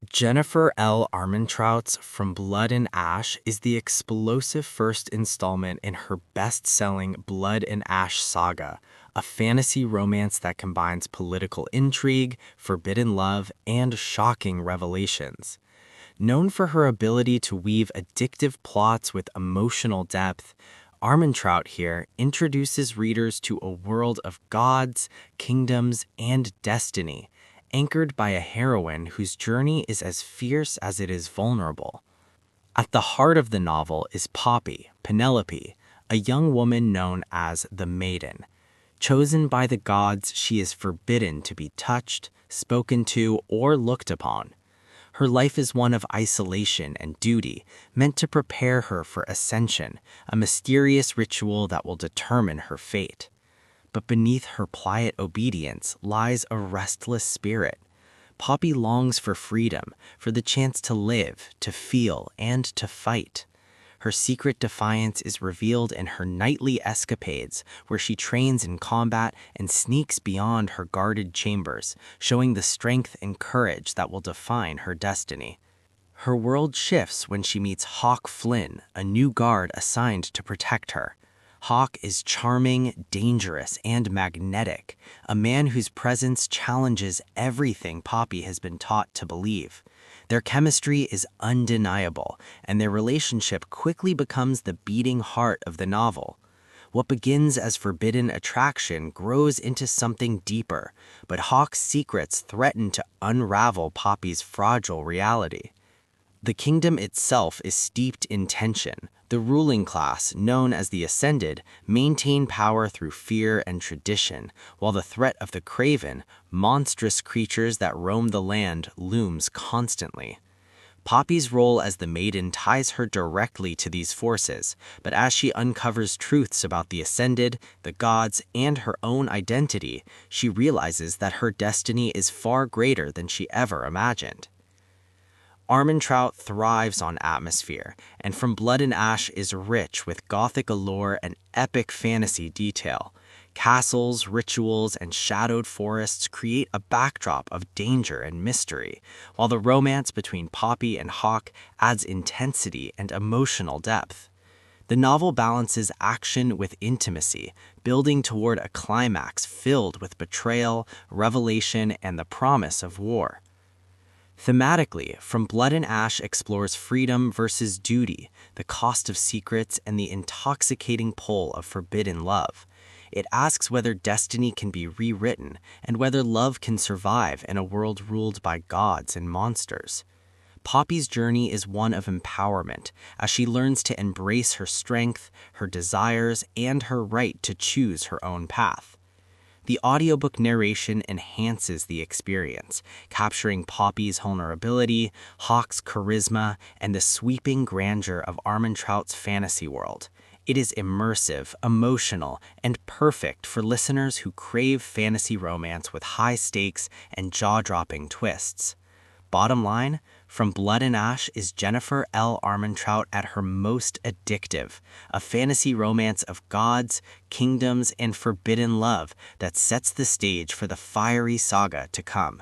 Jennifer L. Armentrout's From Blood and Ash is the explosive first installment in her best-selling Blood and Ash saga, a fantasy romance that combines political intrigue, forbidden love, and shocking revelations. Known for her ability to weave addictive plots with emotional depth, Armentrout here introduces readers to a world of gods, kingdoms, and destiny, anchored by a heroine whose journey is as fierce as it is vulnerable. At the heart of the novel is Poppy, Penelope, a young woman known as the Maiden. Chosen by the gods, she is forbidden to be touched, spoken to, or looked upon. Her life is one of isolation and duty, meant to prepare her for ascension, a mysterious ritual that will determine her fate. But beneath her quiet obedience lies a restless spirit. Poppy longs for freedom, for the chance to live, to feel, and to fight. Her secret defiance is revealed in her nightly escapades, where she trains in combat and sneaks beyond her guarded chambers, showing the strength and courage that will define her destiny. Her world shifts when she meets Hawk Flynn, a new guard assigned to protect her. Hawk is charming, dangerous, and magnetic, a man whose presence challenges everything Poppy has been taught to believe. Their chemistry is undeniable, and their relationship quickly becomes the beating heart of the novel. What begins as forbidden attraction grows into something deeper, but Hawk's secrets threaten to unravel Poppy's fragile reality. The kingdom itself is steeped in tension. The ruling class, known as the Ascended, maintain power through fear and tradition, while the threat of the Craven, monstrous creatures that roam the land, looms constantly. Poppy's role as the Maiden ties her directly to these forces, but as she uncovers truths about the Ascended, the gods, and her own identity, she realizes that her destiny is far greater than she ever imagined. Armentrout thrives on atmosphere, and From Blood and Ash is rich with gothic allure and epic fantasy detail. Castles, rituals, and shadowed forests create a backdrop of danger and mystery, while the romance between Poppy and Hawk adds intensity and emotional depth. The novel balances action with intimacy, building toward a climax filled with betrayal, revelation, and the promise of war. Thematically, From Blood and Ash explores freedom versus duty, the cost of secrets, and the intoxicating pull of forbidden love. It asks whether destiny can be rewritten and whether love can survive in a world ruled by gods and monsters. Poppy's journey is one of empowerment, as she learns to embrace her strength, her desires, and her right to choose her own path. The audiobook narration enhances the experience, capturing Poppy's vulnerability, Hawk's charisma, and the sweeping grandeur of Armentrout's fantasy world. It is immersive, emotional, and perfect for listeners who crave fantasy romance with high stakes and jaw-dropping twists. Bottom line, From Blood and Ash is Jennifer L. Armentrout at her most addictive, a fantasy romance of gods, kingdoms, and forbidden love that sets the stage for the fiery saga to come.